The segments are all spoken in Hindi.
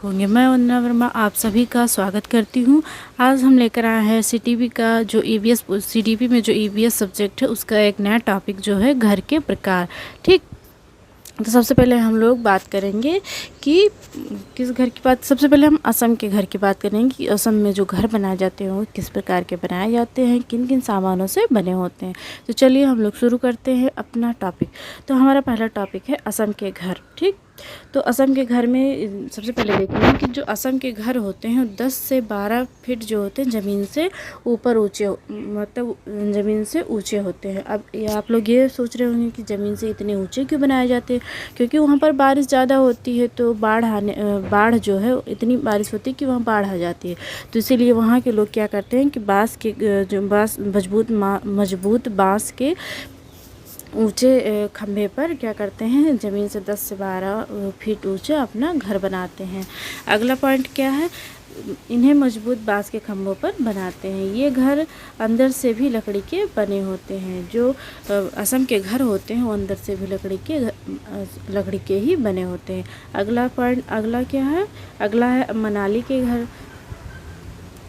होंगे। मैं वंदना वर्मा आप सभी का स्वागत करती हूँ। आज हम लेकर आए हैं सीटीपी का जो ईवीएस सीटीपी में जो ईवीएस सब्जेक्ट है उसका एक नया टॉपिक जो है घर के प्रकार। ठीक, तो सबसे पहले हम लोग बात करेंगे कि किस घर की बात। सबसे पहले हम असम के घर की बात करेंगे कि असम में जो घर बनाए जाते हैं वो किस प्रकार के बनाए जाते हैं, किन किन सामानों से बने होते हैं। तो चलिए हम लोग शुरू करते हैं अपना टॉपिक। तो हमारा पहला टॉपिक है असम के घर। ठीक, तो असम के घर में सबसे पहले देखेंगे कि जो असम के घर होते हैं 10 से 12 फीट जो होते हैं ज़मीन से ऊपर ऊंचे, मतलब ज़मीन से ऊंचे होते हैं। अब ये आप लोग ये सोच रहे होंगे कि ज़मीन से इतने ऊंचे क्यों बनाए जाते हैं, क्योंकि वहाँ पर बारिश ज़्यादा होती है तो बाढ़ जो है इतनी बारिश होती है कि वहाँ बाढ़ आ जाती है। तो इसीलिए वहाँ के लोग क्या करते हैं कि मजबूत बाँस के ऊंचे खंभे पर क्या करते हैं, ज़मीन से 10 से 12 फीट ऊंचा अपना घर बनाते हैं। अगला पॉइंट क्या है, इन्हें मजबूत बांस के खंभों पर बनाते हैं। ये घर अंदर से भी लकड़ी के बने होते हैं। जो असम के घर होते हैं वो अंदर से भी लकड़ी के ही बने होते हैं। अगला पॉइंट, अगला क्या है, अगला है मनाली के घर।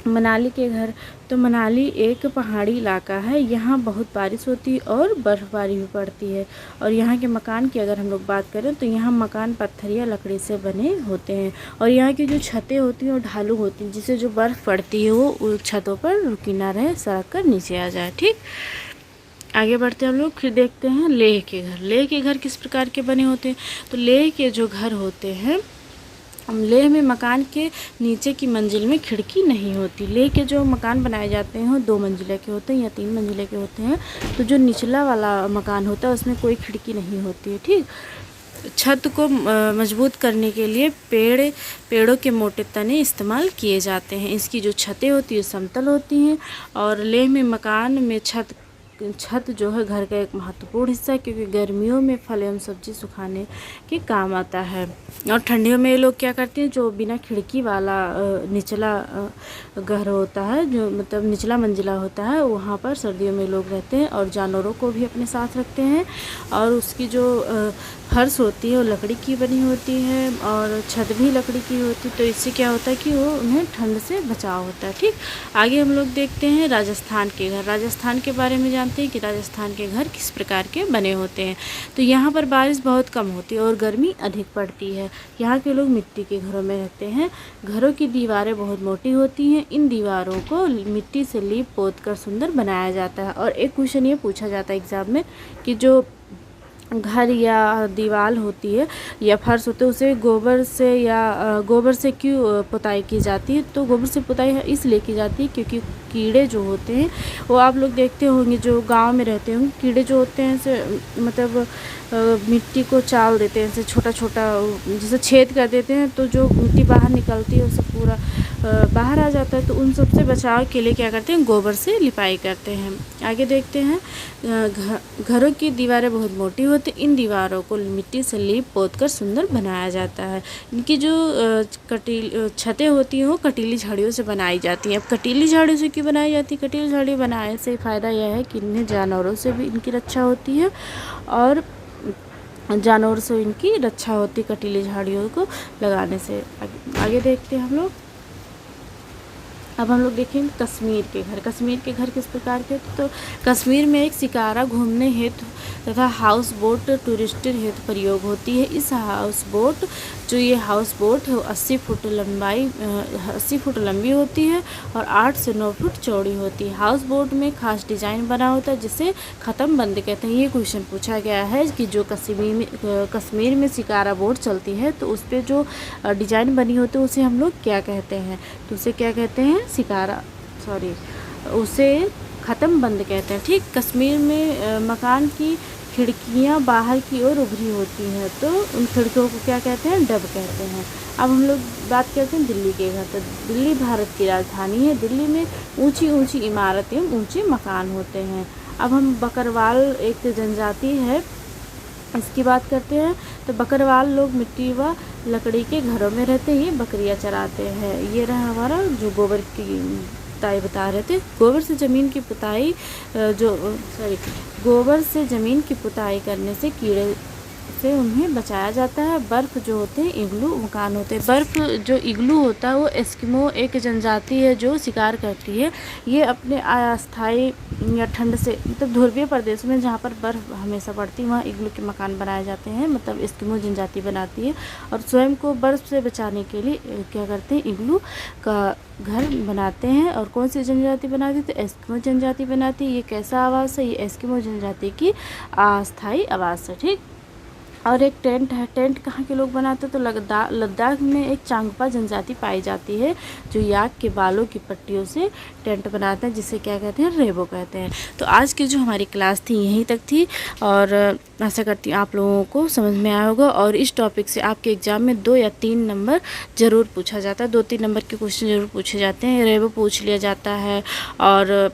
मनाली के घर, तो मनाली एक पहाड़ी इलाका है। यहाँ बहुत बारिश होती है और बर्फ़बारी भी पड़ती है। और यहाँ के मकान की अगर हम लोग बात करें तो यहाँ मकान पत्थर या लकड़ी से बने होते हैं। और यहाँ की जो छतें होती हैं वो ढालू होती हैं, जिससे जो बर्फ़ पड़ती है वो छतों पर रुकी ना रहे, सड़क कर नीचे आ जाए। ठीक, आगे बढ़ते हैं हम लोग, फिर देखते हैं लेह के घर। लेह के घर किस प्रकार के बने होते हैं। तो लेह के जो घर होते हैं, लेह में मकान के नीचे की मंजिल में खिड़की नहीं होती। लेह के जो मकान बनाए जाते हैं वो 2 मंजिले के होते हैं या 3 मंजिले के होते हैं। तो जो निचला वाला मकान होता है उसमें कोई खिड़की नहीं होती है। ठीक, छत को मजबूत करने के लिए पेड़ों के मोटे तने इस्तेमाल किए जाते हैं। इसकी जो छतें होती है समतल होती हैं। और लेह में मकान में छत जो है घर का एक महत्वपूर्ण हिस्सा है, क्योंकि गर्मियों में फल एवं सब्जी सुखाने के काम आता है। और ठंडियों में ये लोग क्या करते हैं, जो बिना खिड़की वाला निचला घर होता है, जो मतलब निचला मंजिला होता है, वहाँ पर सर्दियों में लोग रहते हैं और जानवरों को भी अपने साथ रखते हैं। और उसकी जो फर्श होती है वो लकड़ी की बनी होती है और छत भी लकड़ी की होती है। तो इससे क्या होता है कि वो उन्हें ठंड से बचाव होता है। ठीक, आगे हम लोग देखते हैं राजस्थान के घर। राजस्थान के बारे में जानते हैं कि राजस्थान के घर किस प्रकार के बने होते हैं। तो यहाँ पर बारिश बहुत कम होती है और गर्मी अधिक पड़ती है। यहाँ के लोग मिट्टी के घरों में रहते हैं। घरों की दीवारें बहुत मोटी होती हैं। इन दीवारों को मिट्टी से लीप पोत कर सुंदर बनाया जाता है। और एक क्वेश्चन ये पूछा जाता है एग्ज़ाम में कि जो घर या दीवार होती है या फर्श होते है उसे गोबर से क्यों पुताई की जाती है। तो गोबर से पुताई इसलिए की जाती है क्योंकि कीड़े जो होते हैं वो आप लोग देखते होंगे, जो गांव में रहते होंगे, कीड़े जो होते हैं से मतलब मिट्टी को चाल देते हैं, जैसे छोटा छोटा जैसे छेद कर देते हैं, तो जो मिट्टी बाहर निकलती है उससे पूरा बाहर आ जाता है। तो उन सब से बचाव के लिए क्या करते हैं, गोबर से लिपाई करते हैं। आगे देखते हैं, घरों की दीवारें बहुत मोटी होती, इन दीवारों को मिट्टी से लीप पोत कर सुंदर बनाया जाता है। इनकी जो छतें होती हैं वो कटीली झाड़ियों से बनाई जाती हैं। अब कटीली झाड़ियों से क्यों बनाई जाती है, कटीली झाड़ी बनाने से फ़ायदा यह है कि इन्हें जानवरों से भी इनकी रक्षा होती है और जानवरों से इनकी रक्षा होती है कटीली झाड़ियों को लगाने से। आगे देखते हैं हम लोग, अब हम लोग देखेंगे कश्मीर के घर। कश्मीर के घर किस प्रकार के, तो कश्मीर में एक शिकारा घूमने हेतु तथा हाउस बोट टूरिस्ट हेतु प्रयोग होती है। इस हाउस बोट है वो 80 फुट लंबी होती है और 8 से 9 फुट चौड़ी होती है। हाउस बोट में खास डिजाइन बना होता है जिसे ख़त्म बंद कहते हैं। ये क्वेश्चन पूछा गया है कि जो कश्मीर में शिकारा बोट चलती है तो उस पर जो डिजाइन बनी होती है उसे हम लोग क्या कहते हैं, तो उसे क्या कहते हैं, उसे ख़त्म बंद कहते हैं। ठीक, कश्मीर में मकान की खिड़कियां बाहर की ओर उभरी होती हैं, तो उन खिड़कियों को क्या कहते हैं, डब कहते हैं। अब हम लोग बात करते हैं दिल्ली के घर। तो दिल्ली भारत की राजधानी है। दिल्ली में ऊंची ऊंची इमारतें, ऊंचे मकान होते हैं। अब हम बकरवाल एक जनजाति है इसकी बात करते हैं। तो बकरवाल लोग मिट्टी व लकड़ी के घरों में रहते हैं, ये बकरियां चराते हैं। ये रहा हमारा जो गोबर की पुताई बता रहे थे। गोबर से ज़मीन की पुताई करने से कीड़े से उन्हें बचाया जाता है। बर्फ़ जो होते हैं इग्लू मकान होते हैं। बर्फ़ जो इग्लू होता है वो एस्किमो एक जनजाति है जो शिकार करती है। ये अपने अस्थायी या ठंड से मतलब ध्रुवीय प्रदेशों में जहाँ पर बर्फ़ हमेशा पड़ती है वहाँ इग्लू के मकान बनाए जाते हैं, मतलब एस्किमो जनजाति बनाती है। और स्वयं को बर्फ़ से बचाने के लिए क्या करते हैं, इग्लू का घर बनाते हैं। और कौन सी जनजाति बनाती है, तो एस्किमो जनजाति बनाती है। ये कैसा आवास है, ये एस्किमो जनजाति की अस्थायी आवास है। ठीक। और एक टेंट है। टेंट कहाँ के लोग बनाते हैं, तो लद्दाख में एक चांगपा जनजाति पाई जाती है जो याक के बालों की पट्टियों से टेंट बनाते हैं, जिसे क्या कहते हैं, रेबो कहते हैं। तो आज की जो हमारी क्लास थी यहीं तक थी और आशा करती हूँ आप लोगों को समझ में आया होगा। और इस टॉपिक से आपके एग्ज़ाम में 2 या 3 नंबर ज़रूर पूछा जाता है, 2-3 नंबर के क्वेश्चन ज़रूर पूछे जाते हैं। रेबो पूछ लिया जाता है। और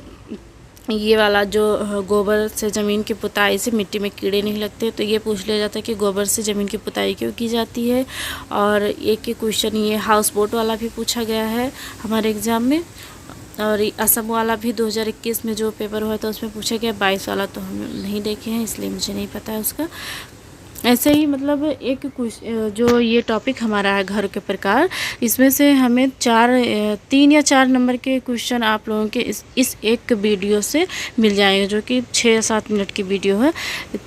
ये वाला जो गोबर से ज़मीन की पुताई से मिट्टी में कीड़े नहीं लगते, तो ये पूछ लिया जाता है कि गोबर से ज़मीन की पुताई क्यों की जाती है। और एक क्वेश्चन ये हाउस बोट वाला भी पूछा गया है हमारे एग्ज़ाम में। और असम वाला भी 2021 में जो पेपर हुआ था उसमें पूछा गया। 22 वाला तो हम नहीं देखे हैं इसलिए मुझे नहीं पता है उसका। ऐसे ही मतलब एक जो ये टॉपिक हमारा है घर के प्रकार, इसमें से हमें 3 या 4 नंबर के क्वेश्चन आप लोगों के इस एक वीडियो से मिल जाएंगे, जो कि 6 या 7 मिनट की वीडियो है।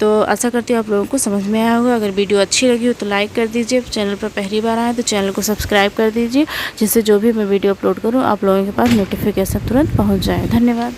तो आशा करती हूँ आप लोगों को समझ में आया होगा। अगर वीडियो अच्छी लगी हो तो लाइक कर दीजिए। चैनल पर पहली बार आए तो चैनल को सब्सक्राइब कर दीजिए, जिससे जो भी मैं वीडियो अपलोड करूँ आप लोगों के पास नोटिफिकेशन तुरंत पहुँच जाए। धन्यवाद।